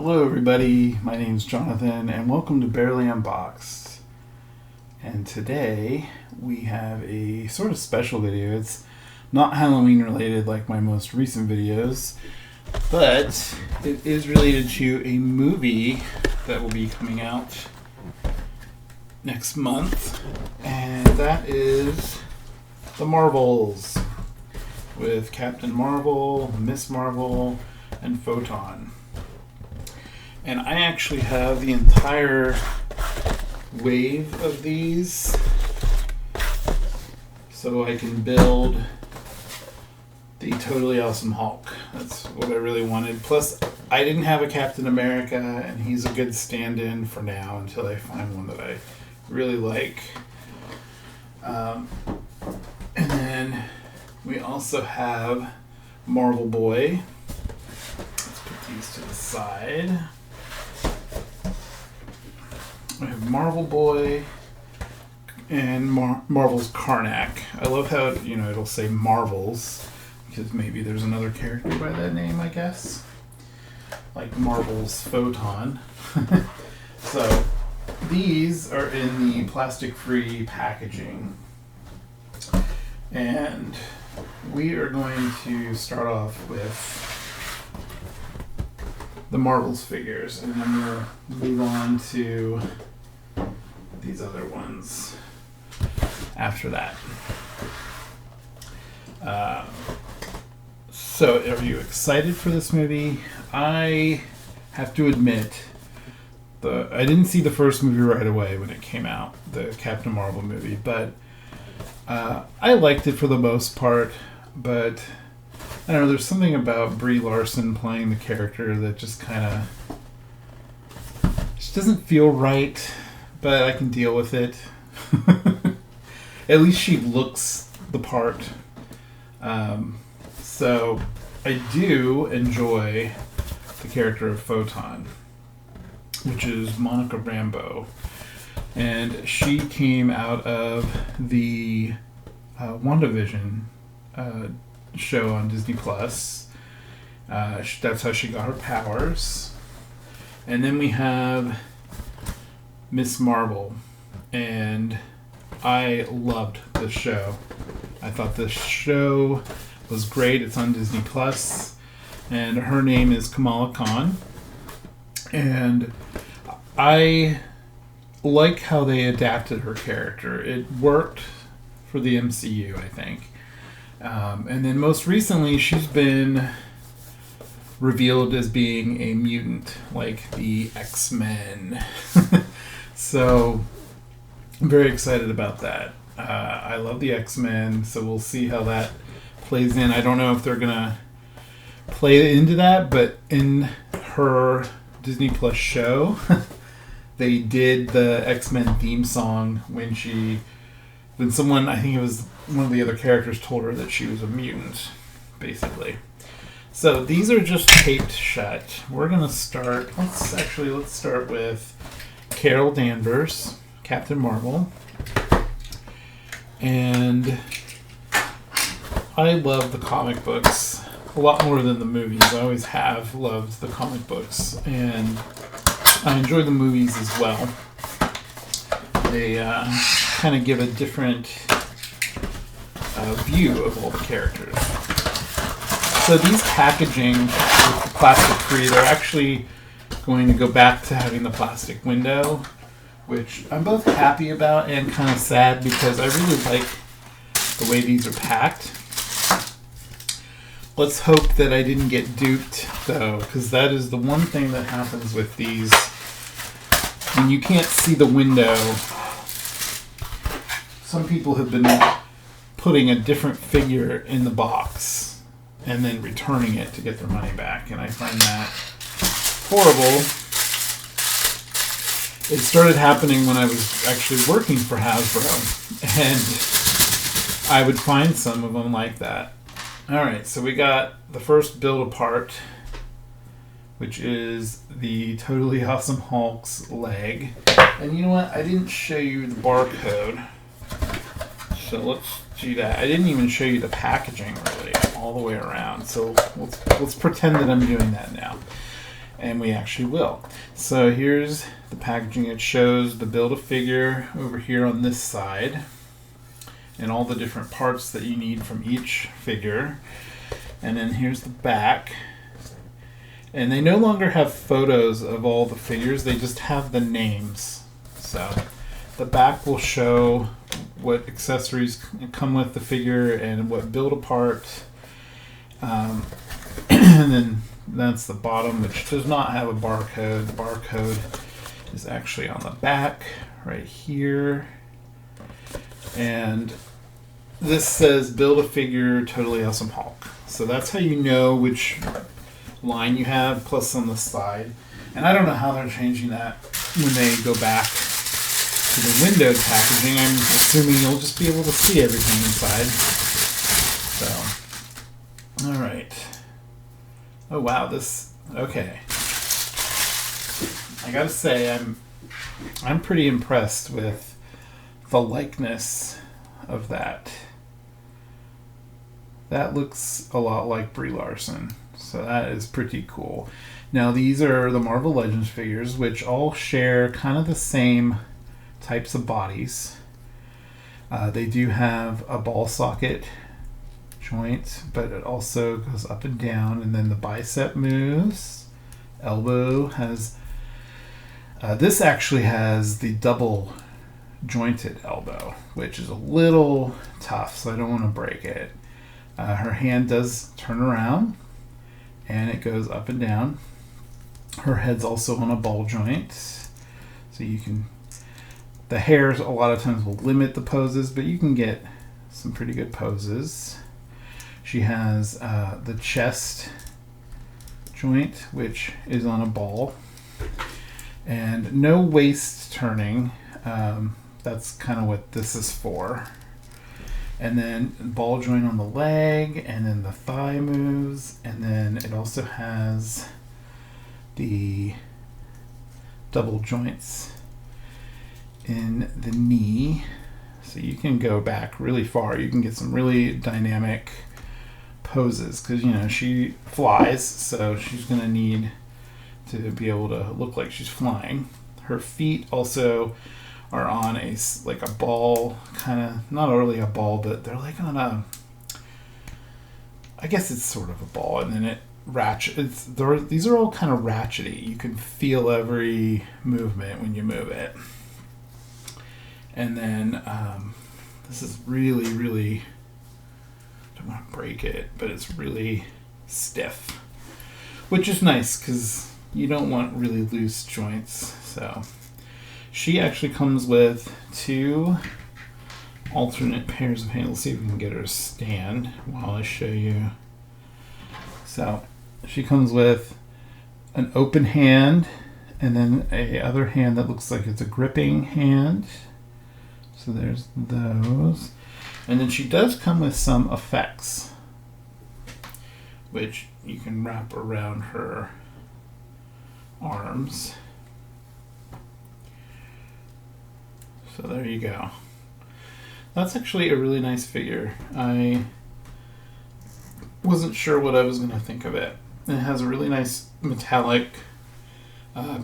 Hello everybody, my name's Jonathan and welcome to Barely Unboxed. And today we have a sort of special video. It's not Halloween related like my most recent videos, but it is related to a movie that will be coming out next month, and that is The Marvels with Captain Marvel, Miss Marvel, and Photon. And I actually have the entire wave of these so I can build the Totally Awesome Hulk. That's what I really wanted. Plus, I didn't have a Captain America, and he's a good stand-in for now until I find one that I really like. And then we also have Marvel Boy. Let's put these to the side. I have Marvel Boy and Marvel's Karnak. I love how it'll say Marvels because maybe there's another character by that name, I guess. Like Marvel's Photon. So these are in the plastic-free packaging. And we are going to start off with the Marvels figures, and then we'll move on to these other ones after that. So are you excited for this movie? I have to admit, I didn't see the first movie right away when it came out, the Captain Marvel movie, but I liked it for the most part, but I don't know, there's something about Brie Larson playing the character that just doesn't feel right, but I can deal with it. At least she looks the part. So I do enjoy the character of Photon, which is Monica Rambeau. And she came out of the WandaVision show on Disney Plus. That's how she got her powers. And then we have Miss Marvel, and I loved the show. I thought the show was great. It's on Disney Plus, and her name is Kamala Khan, and I like how they adapted her character. It worked for the MCU, I think. And then most recently, she's been revealed as being a mutant, like the X-Men. So I'm very excited about that. I love the X-Men, so we'll see how that plays in. I don't know if they're going to play into that, but in her Disney Plus show, they did the X-Men theme song when someone, I think it was one of the other characters, told her that she was a mutant, basically. So these are just taped shut. We're going to start, let's start with Carol Danvers, Captain Marvel. And I love the comic books a lot more than the movies. I always have loved the comic books, and I enjoy the movies as well. They kind of give a different view of all the characters. So these packaging with the plastic free, they're actually going to go back to having the plastic window, which I'm both happy about and kind of sad because I really like the way these are packed. Let's hope that I didn't get duped, though, because that is the one thing that happens with these. When you can't see the window, some people have been putting a different figure in the box and then returning it to get their money back, and I find that horrible. It started happening when I was actually working for Hasbro, and I would find some of them like that. Alright, so we got the first build apart, which is the Totally Awesome Hulk's leg. And you know what? I didn't show you the barcode. So let's do that. I didn't even show you the packaging really all the way around. So let's pretend that I'm doing that now. and we actually will. So here's the packaging. It shows the Build-A-Figure over here on this side and all the different parts that you need from each figure. And then here's the back. And they no longer have photos of all the figures, they just have the names. So the back will show what accessories come with the figure and what build-a-part. And then that's the bottom, which does not have a barcode. The barcode is actually on the back right here. And this says Build-A-Figure Totally Awesome Hulk. So that's how you know which line you have, plus on the side. And I don't know how they're changing that when they go back to the windowed packaging. I'm assuming you'll just be able to see everything inside. So, all right. Oh wow, this, okay. I gotta say, I'm pretty impressed with the likeness of that. That looks a lot like Brie Larson, so that is pretty cool. Now these are the Marvel Legends figures, which all share kind of the same types of bodies. They do have a ball socket joint, but it also goes up and down, and then the bicep moves. Elbow has, this actually has the double jointed elbow, which is a little tough, so I don't want to break it. Her hand does turn around and it goes up and down. Her head's also on a ball joint, so you can, the hairs a lot of times will limit the poses, but you can get some pretty good poses. She has the chest joint, which is on a ball, and no waist turning. That's kind of what this is for. And then ball joint on the leg, and then the thigh moves, and then it also has the double joints in the knee. So you can go back really far. You can get some really dynamic poses, because, you know, she flies, so she's going to need to be able to look like she's flying. Her feet also are on a, like a ball, kind of, not really a ball, but they're like on a, I guess it's sort of a ball, and then it ratchets. These are all kind of ratchety. You can feel every movement when you move it. And then this is really, really, I don't want to break it, but it's really stiff, which is nice because you don't want really loose joints. So she actually comes with 2 alternate pairs of hands. Let's see if we can get her to stand while I show you. So she comes with an open hand and then a other hand that looks like it's a gripping hand. So there's those. And then she does come with some effects, which you can wrap around her arms. So there you go. That's actually a really nice figure. I wasn't sure what I was going to think of it. It has a really nice metallic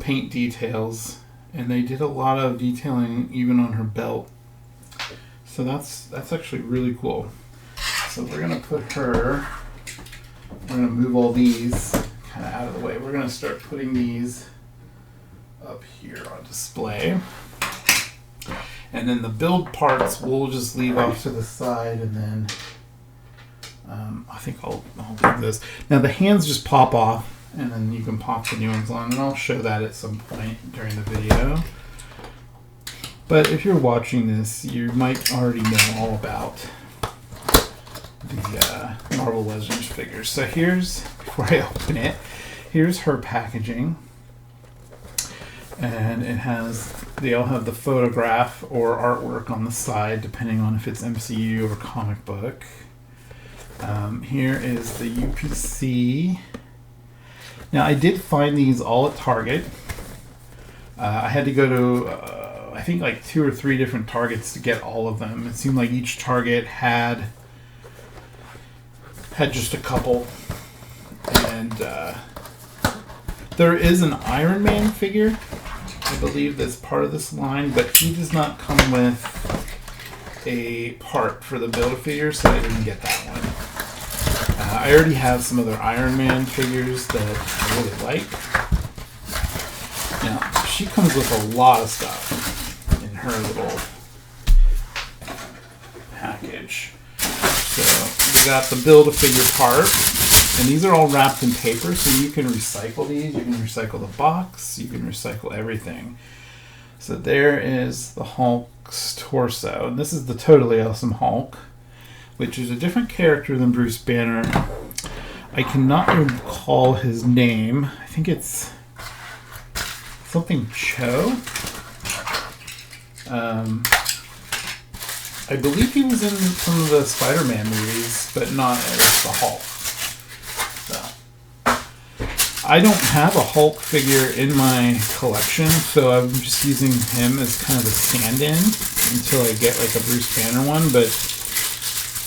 paint details, and they did a lot of detailing even on her belt. So that's actually really cool. So we're going to put her, we're going to move all these kind of out of the way. We're going to start putting these up here on display. And then the build parts we'll just leave off to the side, and then I think I'll leave this. Now the hands just pop off, and then you can pop the new ones on, and I'll show that at some point during the video. But if you're watching this, you might already know all about the Marvel Legends figures. So here's, before I open it, here's her packaging. And it has, they all have the photograph or artwork on the side, depending on if it's MCU or comic book. Here is the UPC. Now, I did find these all at Target. I had to go to, I think, like 2 or 3 different Targets to get all of them. It seemed like each Target had just a couple. And There is an Iron Man figure, I believe, that's part of this line, but he does not come with a part for the Build-A-Figure, so I didn't get that one. I already have some other Iron Man figures that I really like. Now, she comes with a lot of stuff in her little package. So, we got the Build-A-Figure part, and these are all wrapped in paper, so you can recycle these. You can recycle the box. You can recycle everything. So there is the Hulk's torso, and this is the Totally Awesome Hulk, which is a different character than Bruce Banner. I cannot recall his name. I think it's something Cho. I believe he was in some of the Spider-Man movies, but not as the Hulk. So, I don't have a Hulk figure in my collection, so I'm just using him as kind of a stand-in until I get like a Bruce Banner one. But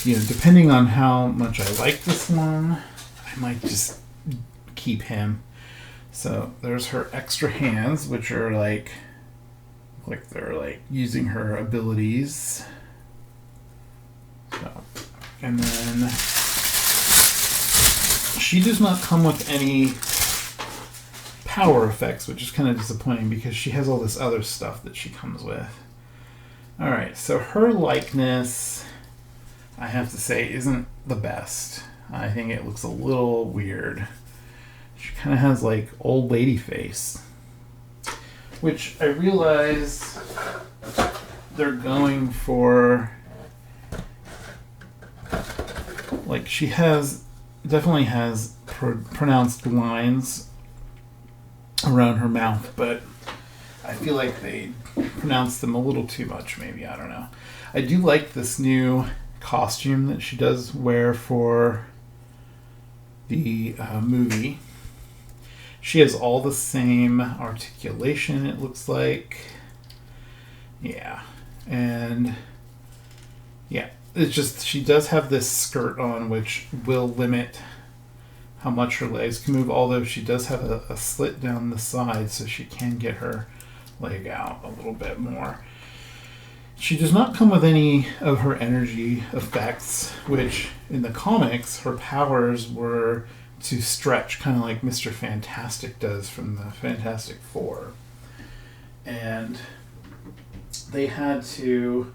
you know, depending on how much I like this one, I might just keep him. So there's her extra hands, which are like they're like using her abilities. So, and then she does not come with any power effects, which is kind of disappointing because she has all this other stuff that she comes with. Alright, so her likeness, I have to say, isn't the best. I think it looks a little weird. She kind of has like old lady face, which I realize they're going for. Like, she definitely has pronounced lines around her mouth, but I feel like they pronounced them a little too much, maybe. I don't know. I do like this new costume that she does wear for the movie. She has all the same articulation, it looks like. Yeah. And yeah, it's just she does have this skirt on, which will limit how much her legs can move, although she does have a slit down the side, so she can get her leg out a little bit more. She does not come with any of her energy effects, which in the comics, her powers were to stretch, kind of like Mr. Fantastic does from the Fantastic Four. And they had to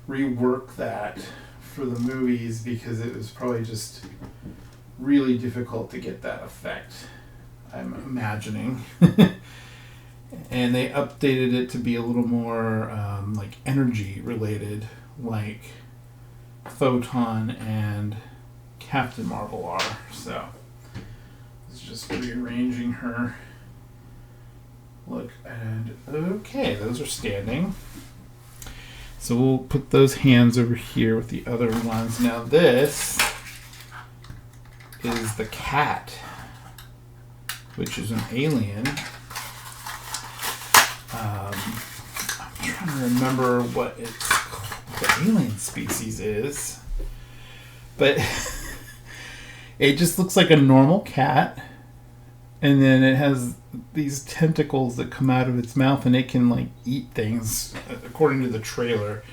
rework that for the movies because it was probably just really difficult to get that effect, I'm imagining. And they updated it to be a little more like energy related, like Photon and Captain Marvel are. So it's just rearranging her look. And okay, those are standing. So we'll put those hands over here with the other ones. Now this is the cat, which is an alien. I'm trying to remember what the alien species is, but it just looks like a normal cat, and then it has these tentacles that come out of its mouth, and it can like eat things, according to the trailer.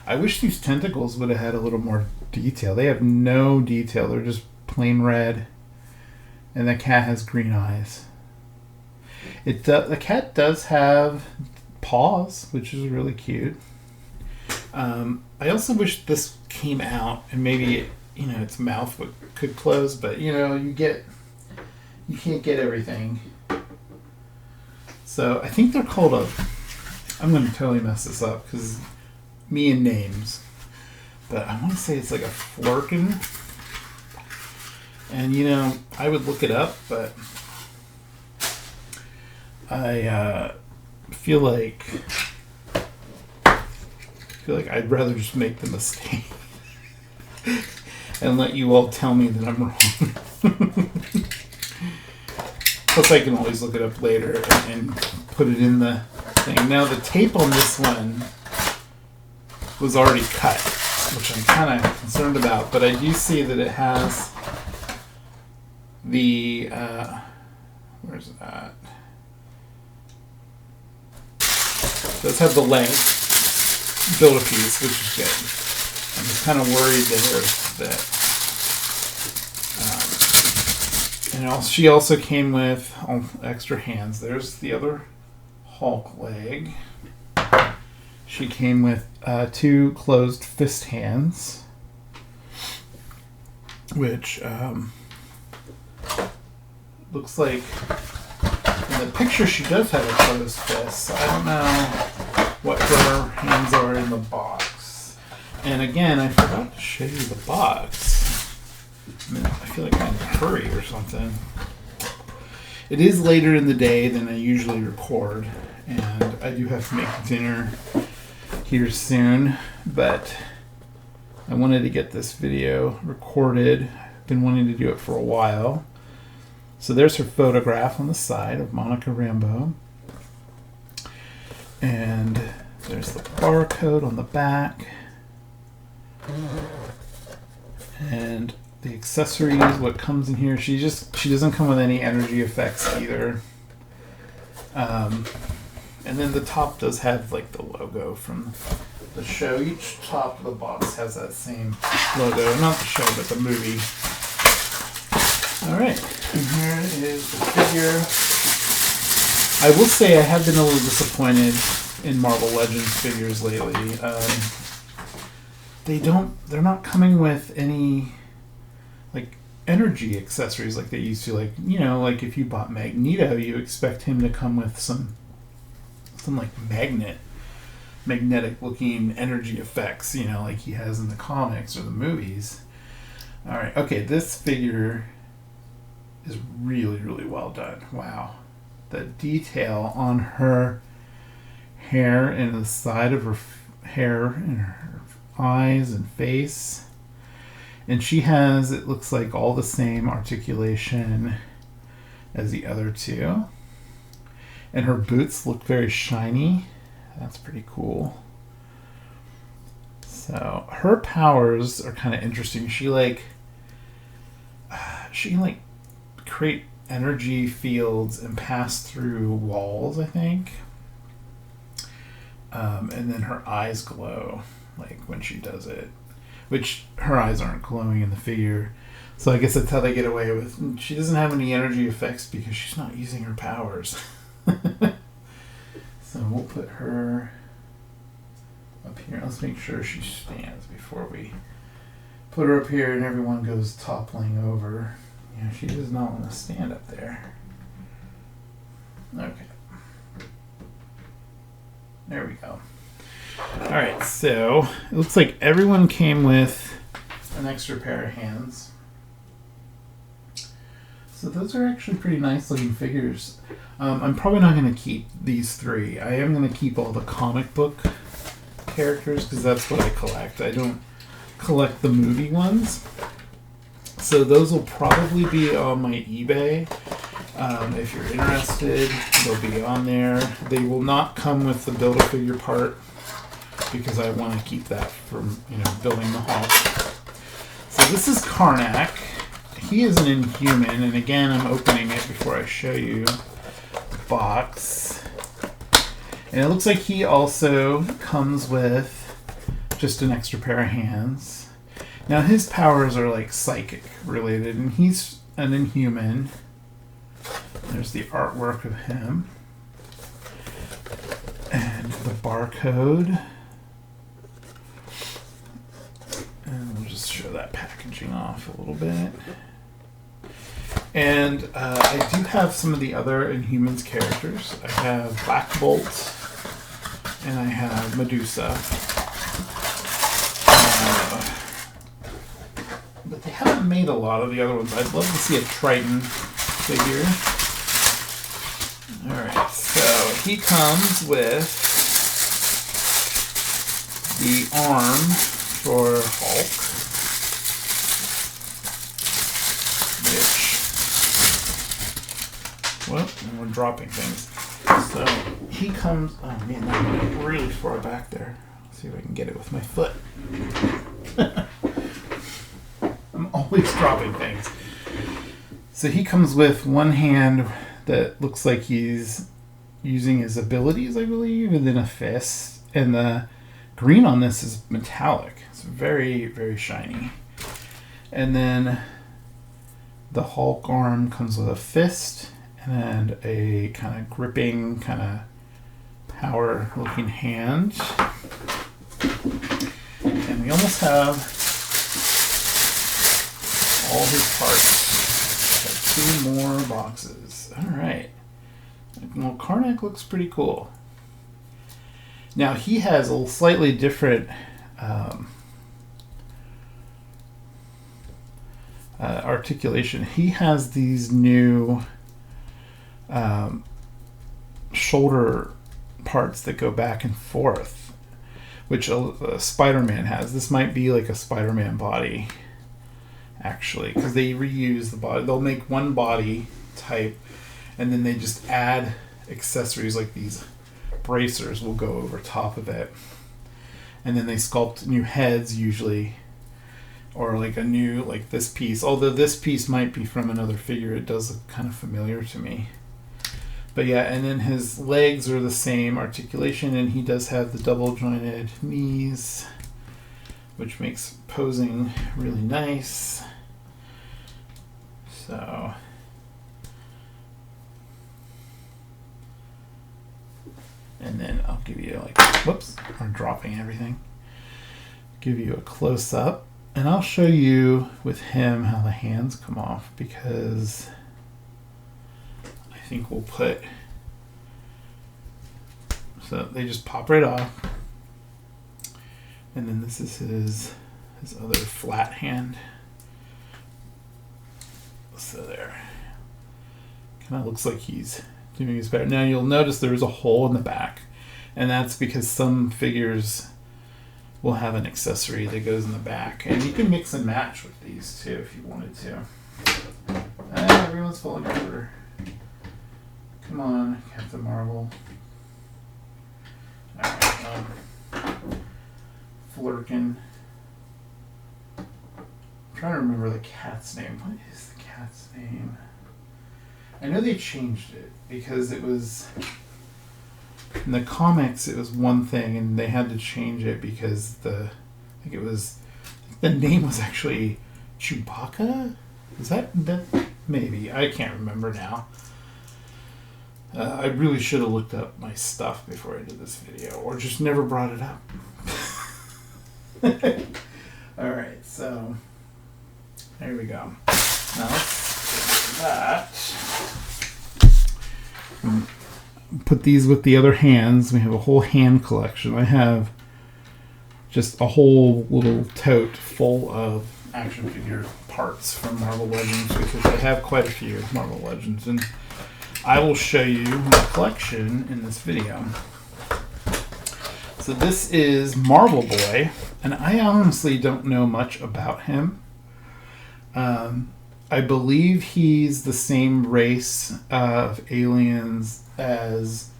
I wish these tentacles would have had a little more detail. They have no detail. They're just plain red, and the cat has green eyes. The cat does have paws, which is really cute. I also wish this came out and maybe its mouth could close, but you can't get everything. So I think they're called I'm going to totally mess this up because me and names, but I want to say it's like a flurkin. And I would look it up, but I feel like I'd rather just make the mistake and let you all tell me that I'm wrong. Plus, I can always look it up later and put it in the thing. Now, the tape on this one was already cut, which I'm kind of concerned about, but I do see that it has the Where's that? Does have the length Build-A-Piece, which is good. I'm just kind of worried there that and she also came with extra hands. There's the other Hulk leg. She came with 2 closed fist hands, which looks like in the picture she does have a closed fist. So I don't know what her hands are in the box. And again, I forgot to show you the box. I feel like I'm in a hurry or something. It is later in the day than I usually record, and I do have to make dinner here soon, but I wanted to get this video recorded. I've been wanting to do it for a while. So there's her photograph on the side of Monica Rambeau. And there's the barcode on the back. And the accessories, what comes in here, she doesn't come with any energy effects either. And then the top does have like the logo from the show. Each top of the box has that same logo. Not the show, but the movie. Alright, and here is the figure. I will say I have been a little disappointed in Marvel Legends figures lately. They're not coming with any like energy accessories like they used to. Like, you know, like if you bought Magneto, you expect him to come with some like magnetic looking energy effects, you know, like he has in the comics or the movies. Alright, okay, this figure is really, really well done. Wow. The detail on her hair and the side of her hair and her eyes and face. And she has, it looks like, all the same articulation as the other two. And her boots look very shiny. That's pretty cool. So her powers are kind of interesting. She can create energy fields and pass through walls, I think. And then her eyes glow, like when she does it. Which her eyes aren't glowing in the figure. So I guess that's how they get away with. She doesn't have any energy effects because she's not using her powers. So we'll put her up here. Let's make sure she stands before we put her up here and everyone goes toppling over. Yeah, she does not want to stand up there. Okay. There we go. Alright, so it looks like everyone came with an extra pair of hands. So those are actually pretty nice looking figures. I'm probably not going to keep these 3. I am going to keep all the comic book characters because that's what I collect. I don't collect the movie ones. So those will probably be on my eBay. If you're interested, they'll be on there. They will not come with the Build-A-Figure part because I want to keep that from, building the Hulk. So this is Karnak. He is an Inhuman, and again, I'm opening it before I show you the box. And it looks like he also comes with just an extra pair of hands. Now his powers are like psychic related, and he's an Inhuman. There's the artwork of him. And the barcode. And we'll just show that packaging off a little bit. And I do have some of the other Inhumans characters. I have Black Bolt, and I have Medusa. But they haven't made a lot of the other ones. I'd love to see a Triton figure. Alright, so he comes with the arm for Hulk, and we're dropping things. So he comes. Oh man, that's really far back there. Let's see if I can get it with my foot. I'm always dropping things. So he comes with one hand that looks like he's using his abilities, I believe, and then a fist. And the green on this is metallic. It's very, very shiny. And then the Hulk arm comes with a fist and a kind of gripping, kind of power-looking hand. And we almost have all his parts. Got 2 more boxes. All right. Well, Karnak looks pretty cool. Now, he has a slightly different articulation. He has these new shoulder parts that go back and forth, which Spider-Man has. This might be like a Spider-Man body, actually, because they reuse the body. They'll make one body type, and then they just add accessories like these bracers will go over top of it. And then they sculpt new heads usually, or like a new, like this piece. Although this piece might be from another figure, it does look kind of familiar to me. But yeah, and then his legs are the same articulation, and he does have the double jointed knees, which makes posing really nice. So, and then I'll give you like, whoops, I'm dropping everything. Give you a close up, and I'll show you with him how the hands come off, because I think we'll put, so they just pop right off. And then this is his other flat hand. So there. Kind of looks like he's doing his better. Now you'll notice there is a hole in the back, and that's because some figures will have an accessory that goes in the back. And you can mix and match with these too if you wanted to. Everyone's falling over. Come on, Captain Marvel. Alright, Flurkin. I'm trying to remember the cat's name. What is the cat's name? I know they changed it because it was, in the comics it was one thing, and they had to change it because the name was actually Chewbacca? Is that maybe? I can't remember now. I really should have looked up my stuff before I did this video, or just never brought it up. Alright, so there we go. Now let's get that. Put these with the other hands. We have a whole hand collection. I have just a whole little tote full of action figure parts from Marvel Legends, because I have quite a few Marvel Legends, and I will show you my collection in this video. So this is Marvel Boy, and I honestly don't know much about him. I believe he's the same race of aliens as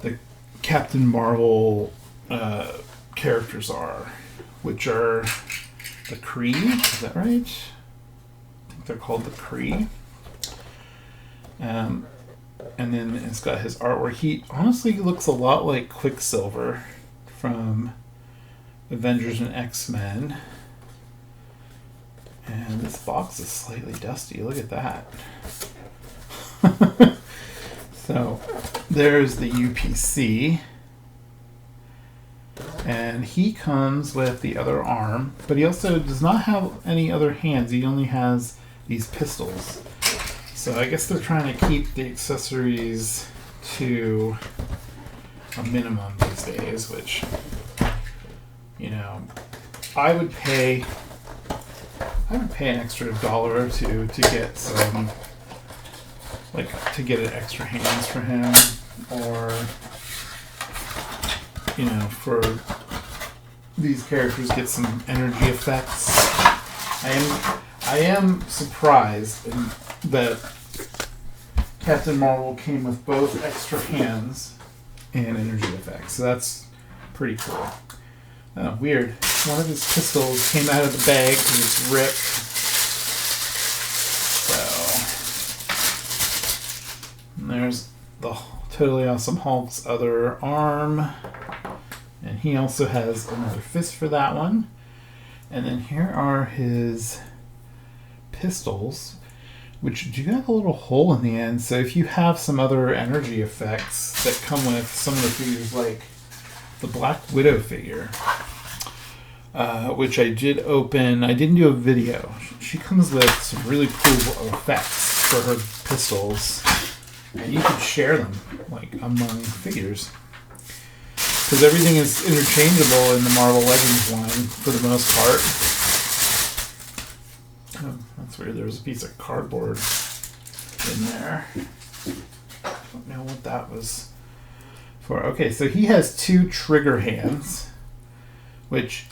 the Captain Marvel characters are, which are the Kree. Is that right? I think they're called the Kree. And then it's got his artwork. He honestly looks a lot like Quicksilver from Avengers and X-Men. And this box is slightly dusty. Look at that. So there's the UPC. And he comes with the other arm, but he also does not have any other hands. He only has these pistols. So I guess they're trying to keep the accessories to a minimum these days, which, you know, I would pay an extra $1 or $2 to get some, like, to get an extra hands for him, or, you know, for these characters get some energy effects. I am surprised that Captain Marvel came with both extra hands and energy effects. So that's pretty cool. Weird. One of his pistols came out of the bag because it's ripped. So Totally Awesome Hulk's other arm. And he also has another fist for that one. And then here are his pistols, which do have a little hole in the end. So if you have some other energy effects that come with some of the figures, like the Black Widow figure, which I did open. I didn't do a video. She comes with some really cool effects for her pistols, and you can share them like among figures, because everything is interchangeable in the Marvel Legends line for the most part. Oh, that's weird. There was a piece of cardboard in there. I don't know what that was for. Okay, so he has 2 trigger hands, which,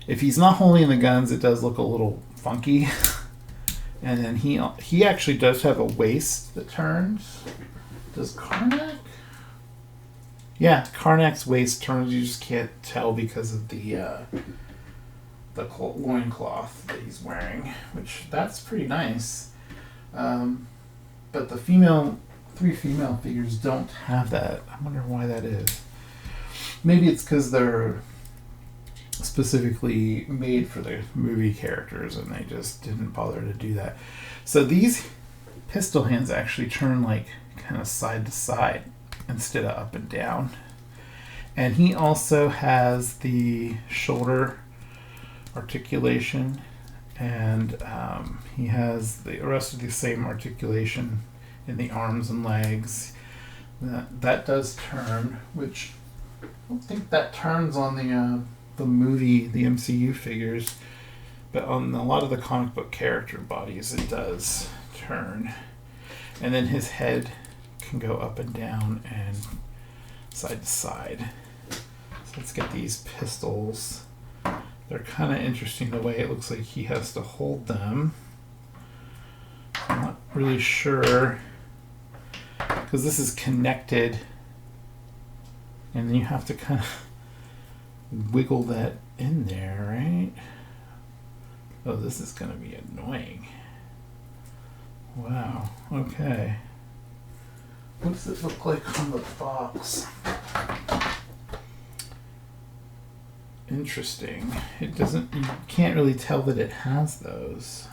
if he's not holding the guns, it does look a little funky. And then he actually does have a waist that turns. Does Karnak? Yeah, Karnak's waist turns. You just can't tell because of the loincloth that he's wearing, which that's pretty nice. But the 3 female figures don't have that. I wonder why that is. Maybe it's because they're specifically made for the movie characters and they just didn't bother to do that. So these pistol hands actually turn like kind of side to side instead of up and down. And he also has the shoulder articulation, and he has the rest of the same articulation in the arms and legs. That does turn, which I don't think that turns on the movie, the MCU figures, but on a lot of the comic book character bodies it does turn. And then his head can go up and down and side to side. So let's get these pistols. They're kind of interesting the way it looks like he has to hold them. I'm not really sure, because this is connected and then you have to kind of wiggle that in there, right? Oh, this is going to be annoying. Wow, okay. What does it look like on the box? Interesting. It doesn't, you can't really tell that it has those.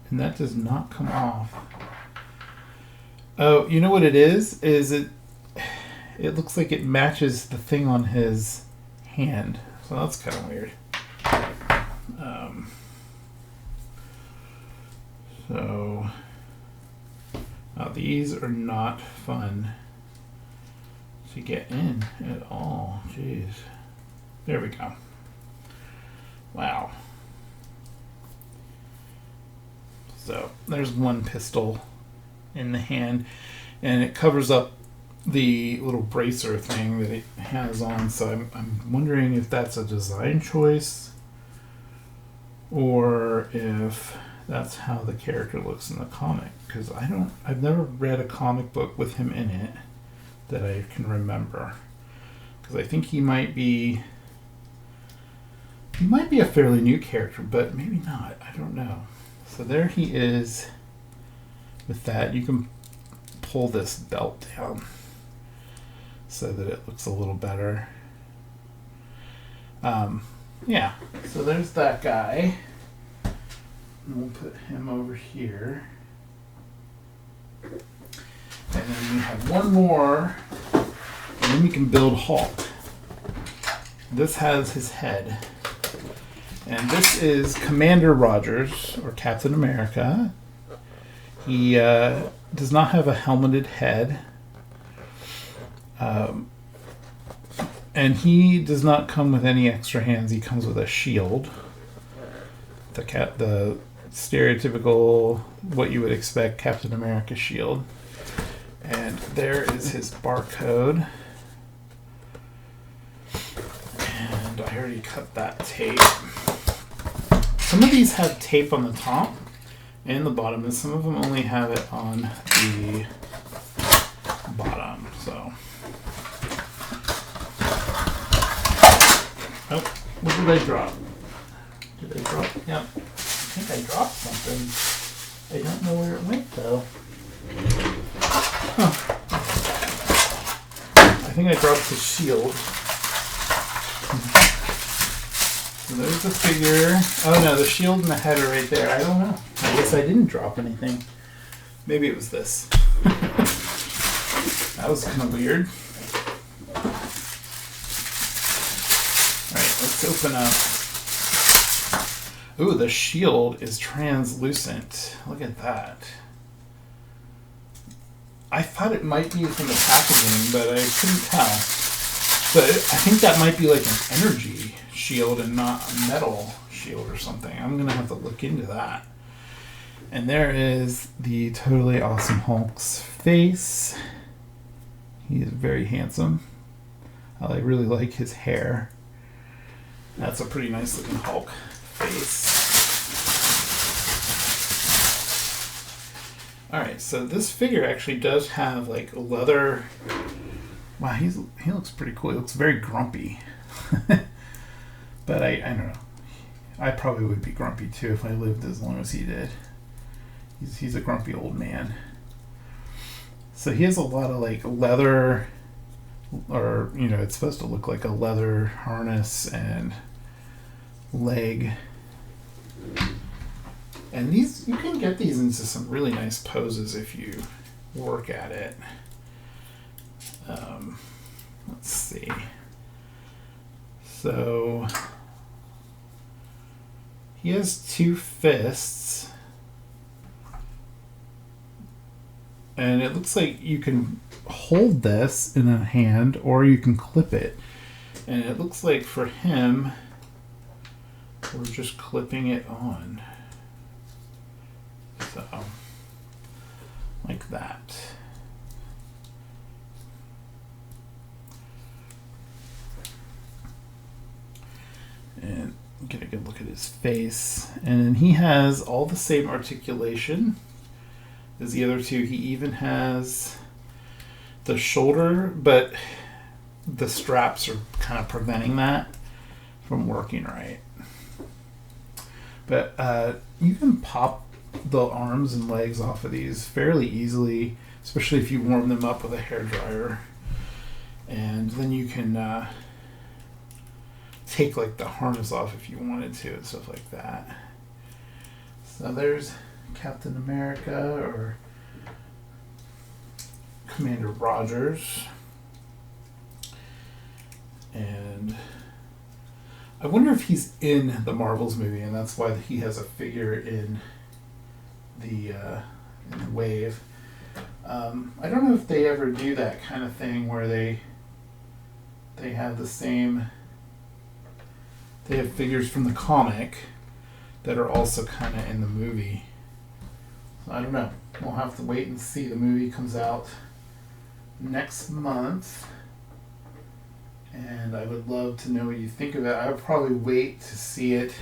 And that does not come off. Oh, you know what it is? It looks like it matches the thing on his hand. So that's kind of weird. These are not fun to get in at all. Jeez. There we go. Wow. So there's one pistol in the hand, and it covers up the little bracer thing that it has on. So I'm wondering if that's a design choice or if that's how the character looks in the comic, because I've never read a comic book with him in it that I can remember, because I think he might be a fairly new character, but maybe not. I don't know. So there he is with that. You can pull this belt down so that it looks a little better. Yeah, so there's that guy. And we'll put him over here. And then we have one more, and then we can build Hulk. This has his head. And this is Commander Rogers, or Captain America. He does not have a helmeted head. And he does not come with any extra hands. He comes with a shield. The stereotypical, what you would expect, Captain America shield. And there is his barcode. And I already cut that tape. Some of these have tape on the top and the bottom, and some of them only have it on the bottom. So, oh, what did I drop? Did I drop? Yeah, I think I dropped something. I don't know where it went though. Huh. think I dropped the shield. So there's the figure. Oh no, the shield and the head are right there. I don't know. I guess I didn't drop anything. Maybe it was this. That was kind of weird. Alright, let's open up. Ooh, the shield is translucent. Look at that. I thought it might be from the packaging, but I couldn't tell. But I think that might be like an energy shield and not a metal shield or something. I'm going to have to look into that. And there is the Totally Awesome Hulk's face. He is very handsome. I really like his hair. That's a pretty nice looking Hulk face. Alright, so this figure actually does have like leather. Wow, he looks pretty cool. He looks very grumpy. But I don't know. I probably would be grumpy too if I lived as long as he did. He's a grumpy old man. So he has a lot of like leather, or it's supposed to look like a leather harness and leg. And these, you can get these into some really nice poses if you work at it. Let's see. So he has two fists. And it looks like you can hold this in a hand or you can clip it. And it looks like for him, we're just clipping it on. So, like that. And get a good look at his face. And he has all the same articulation as the other two. He even has the shoulder, but the straps are kind of preventing that from working right. But you can pop the arms and legs off of these fairly easily, especially if you warm them up with a hairdryer. And then you can take like the harness off if you wanted to and stuff like that. So there's Captain America or Commander Rogers. And I wonder if he's in the Marvels movie, and that's why he has a figure in the Wave. I don't know if they ever do that kind of thing where they have the same. They have figures from the comic that are also kind of in the movie. So I don't know. We'll have to wait and see. The movie comes out next month. And I would love to know what you think of it. I would probably wait to see it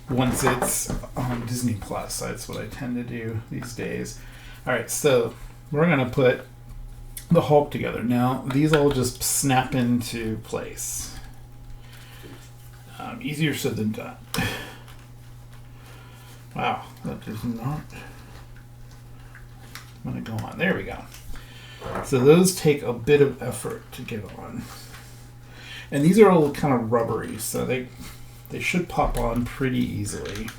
once it's on Disney Plus. That's what I tend to do these days. Alright, so we're going to put the Hulk together. Now, these all just snap into place. Easier said than done. Wow, that does not want to go on. There we go. So those take a bit of effort to get on. And these are all kind of rubbery, so they should pop on pretty easily.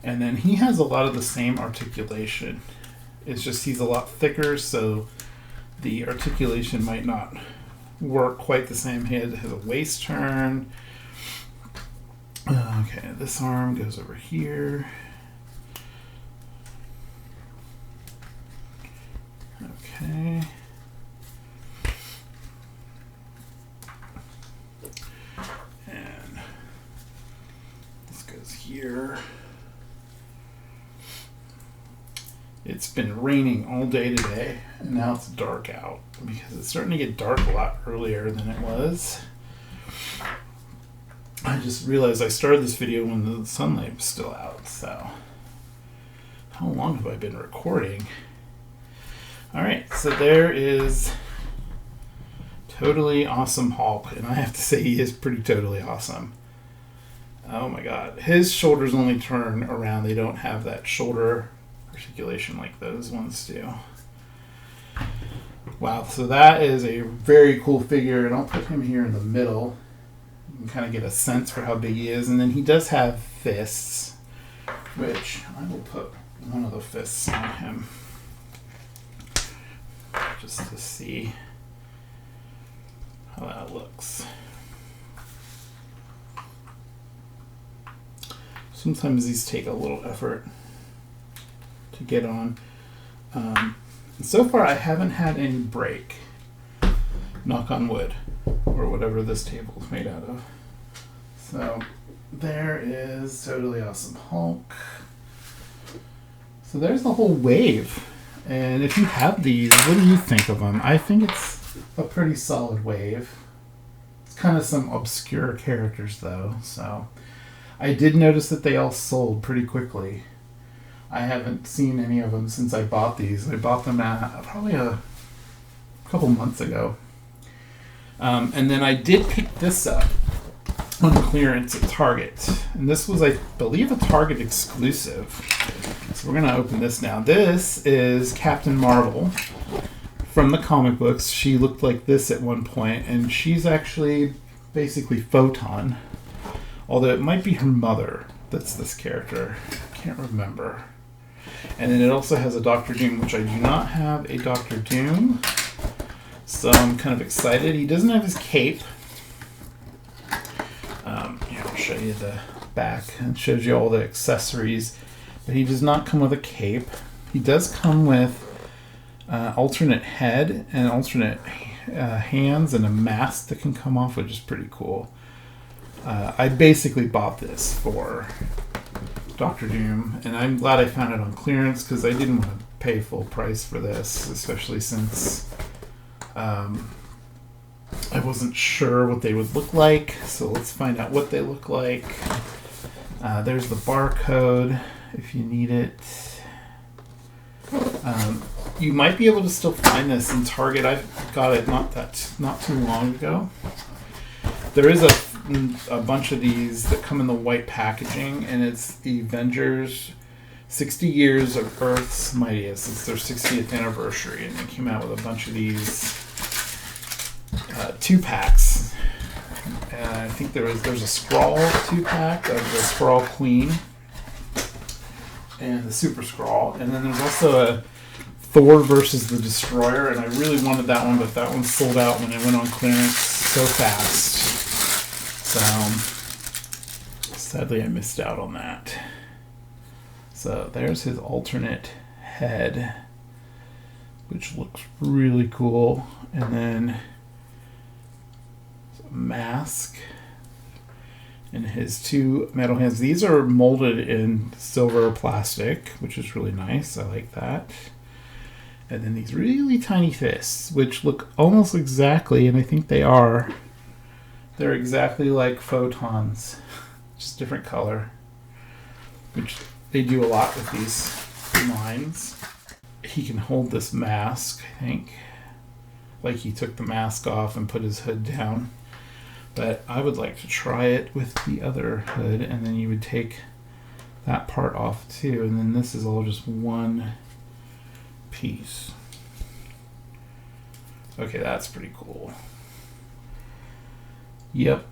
And then he has a lot of the same articulation. It's just he's a lot thicker, so the articulation might not work quite the same. He has a waist turn. Okay, this arm goes over here. Okay. And this goes here. It's been raining all day today, and now it's dark out because it's starting to get dark a lot earlier than it was. I just realized I started this video when the sunlight was still out, so how long have I been recording? Alright, so there is Totally Awesome Hulk, and I have to say he is pretty totally awesome. Oh my god. His shoulders only turn around. They don't have that shoulder articulation like those ones do. Wow, so that is a very cool figure, and I'll put him here in the middle. You can kind of get a sense for how big he is, and then he does have fists, which I will put one of the fists on him just to see how that looks. Sometimes these take a little effort to get on. So far I haven't had any break, knock on wood, or whatever this table is made out of. So there is Totally Awesome Hulk. So there's the whole wave. And if you have these, what do you think of them? I think it's a pretty solid wave. It's kind of some obscure characters though, so I did notice that they all sold pretty quickly. I haven't seen any of them since I bought these. I bought them probably a couple months ago. And then I did pick this up on clearance at Target. And this was, I believe, a Target exclusive. So we're going to open this now. This is Captain Marvel from the comic books. She looked like this at one point, and she's actually basically Photon. Although it might be her mother that's this character. I can't remember. And then it also has a Doctor Doom, which I do not have a Doctor Doom. So I'm kind of excited. He doesn't have his cape. Here, I'll show you the back. It shows you all the accessories. But he does not come with a cape. He does come with alternate head and alternate hands and a mask that can come off, which is pretty cool. I basically bought this for Doctor Doom, and I'm glad I found it on clearance because I didn't want to pay full price for this, especially since I wasn't sure what they would look like. So let's find out what they look like. There's the barcode if you need it. You might be able to still find this in Target. I got it not too long ago. There is a bunch of these that come in the white packaging, and it's the Avengers 60 Years of Earth's Mightiest. It's their 60th anniversary, and they came out with a bunch of these 2-packs. And I think there's a Skrull 2-pack of the Skrull Queen and the Super Skrull, and then there's also a Thor versus the Destroyer, and I really wanted that one, but that one sold out when it went on clearance so fast. So sadly I missed out on that. So there's his alternate head, which looks really cool. And then a mask and his 2 metal hands. These are molded in silver plastic, which is really nice. I like that. And then these really tiny fists, which look almost exactly, and I think they're exactly like Photons, just different color, which they do a lot with these lines. He can hold this mask, I think, like he took the mask off and put his hood down. But I would like to try it with the other hood, and then you would take that part off too, and then this is all just one piece. Okay, that's pretty cool. Yep.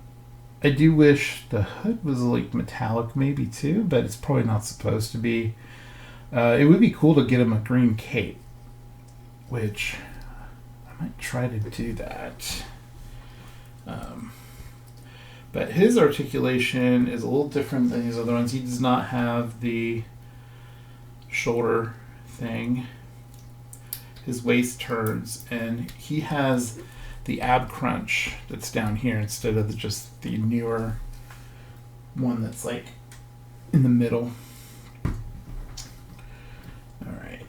I do wish the hood was like metallic maybe too, but it's probably not supposed to be. It would be cool to get him a green cape, which I might try to do that. But his articulation is a little different than these other ones. He does not have the shoulder thing. His waist turns, and he has the ab crunch that's down here instead of just the newer one that's like in the middle. Alright,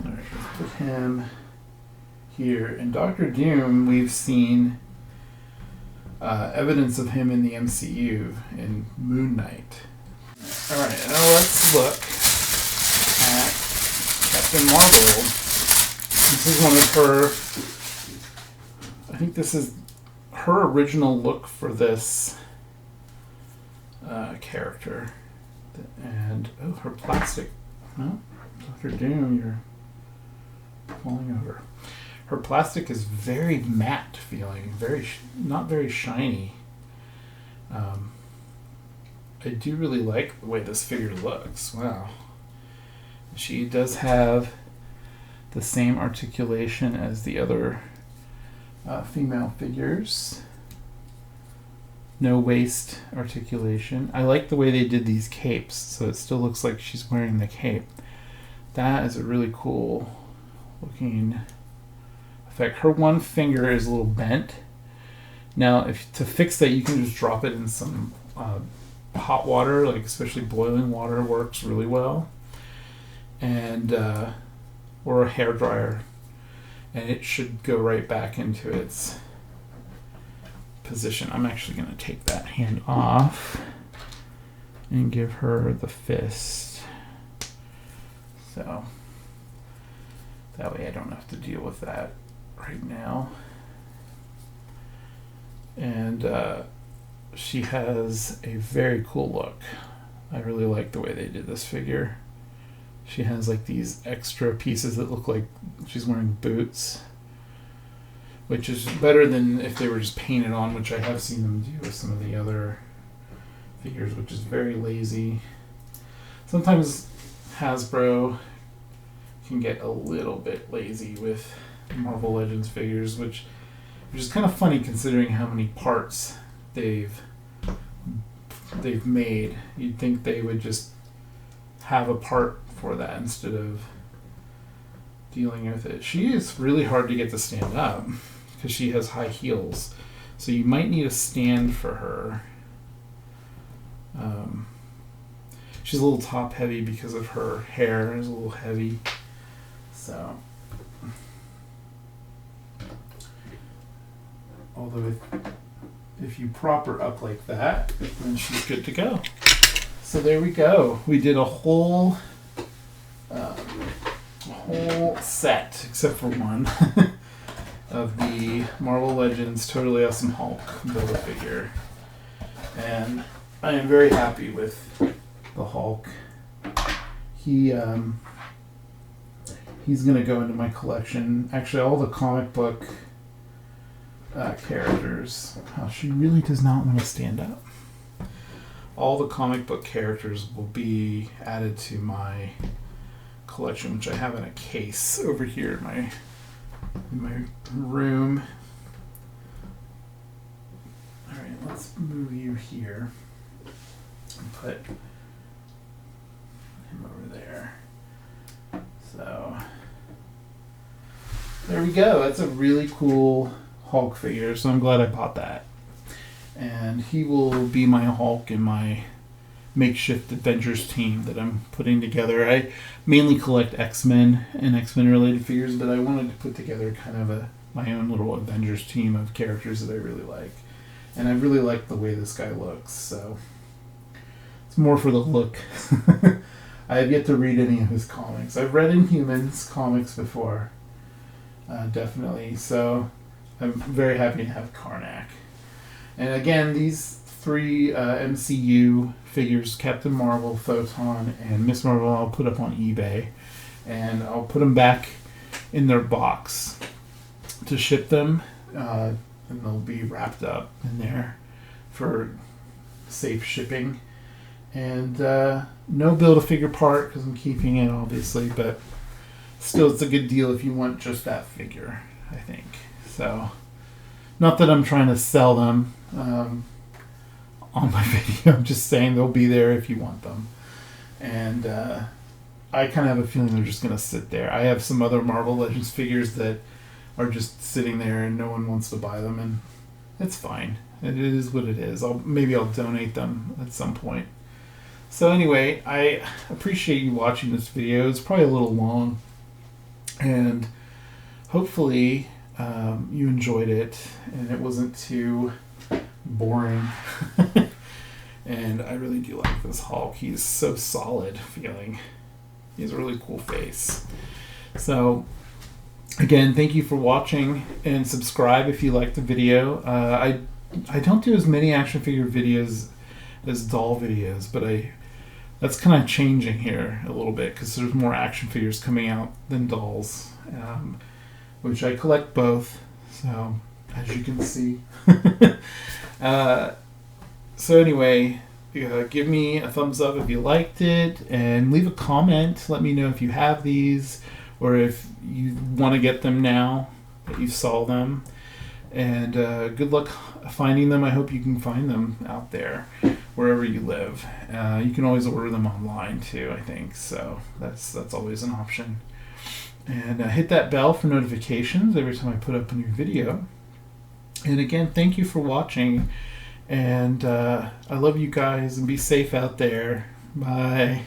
let's put him here. In Doctor Doom, we've seen evidence of him in the MCU in Moon Knight. Alright, now let's look at Captain Marvel. This is one of her, I think this is her original look for this character. And, oh, her plastic. Oh, Dr. Doom, you're falling over. Her plastic is very matte feeling, not very shiny. I do really like the way this figure looks. Wow. She does have the same articulation as the other female figures. No waist articulation. I like the way they did these capes, so it still looks like she's wearing the cape. That is a really cool looking effect. Her one finger is a little bent. Now, to fix that, you can just drop it in some hot water, like especially boiling water works really well, and or a hair dryer, and it should go right back into its position. I'm actually going to take that hand off and give her the fist, so that way I don't have to deal with that right now. And she has a very cool look. I really like the way they did this figure. She has like these extra pieces that look like she's wearing boots, which is better than if they were just painted on, which I have seen them do with some of the other figures, which is very lazy. Sometimes Hasbro can get a little bit lazy with Marvel Legends figures, which is kind of funny considering how many parts they've made. You'd think they would just have a part for that instead of dealing with it. She is really hard to get to stand up because she has high heels, so you might need a stand for her. She's a little top heavy because of her hair is a little heavy, so although if you prop her up like that, then she's good to go. So there we go. We did a whole set, except for one, of the Marvel Legends Totally Awesome Hulk Build-A-Figure. And I am very happy with the Hulk. He's going to go into my collection. Actually, all the comic book characters. Oh, she really does not want to stand up. All the comic book characters will be added to my collection, which I have in a case over here in my room. All right, let's move you here and put him over there. So there we go. That's a really cool Hulk figure, so I'm glad I bought that. And he will be my Hulk in my makeshift Avengers team that I'm putting together. I mainly collect X-Men and X-Men related figures, but I wanted to put together kind of my own little Avengers team of characters that I really like. And I really like the way this guy looks, so it's more for the look. I have yet to read any of his comics. I've read Inhumans comics before, definitely, so I'm very happy to have Karnak. And again, these three MCU figures, Captain Marvel, Photon, and Miss Marvel, I'll put up on eBay. And I'll put them back in their box to ship them. And they'll be wrapped up in there for safe shipping. And no Build-A-Figure part, because I'm keeping it, obviously. But still, it's a good deal if you want just that figure, I think. So, not that I'm trying to sell them on my video. I'm just saying they'll be there if you want them. And I kind of have a feeling they're just going to sit there. I have some other Marvel Legends figures that are just sitting there and no one wants to buy them, and it's fine. It is what it is. Maybe I'll donate them at some point. So anyway, I appreciate you watching this video. It's probably a little long, and hopefully you enjoyed it and it wasn't too boring. And I really do like this Hulk. He's so solid feeling. He has a really cool face. So again, thank you for watching, and subscribe if you liked the video. I don't do as many action figure videos as doll videos, but that's kind of changing here a little bit because there's more action figures coming out than dolls. which I collect both. So, as you can see. So anyway, give me a thumbs up if you liked it, and leave a comment. Let me know if you have these, or if you want to get them now that you saw them. And good luck finding them. I hope you can find them out there, wherever you live. You can always order them online too, I think. So that's always an option. And hit that bell for notifications every time I put up a new video. And again, thank you for watching. And I love you guys, and be safe out there. Bye.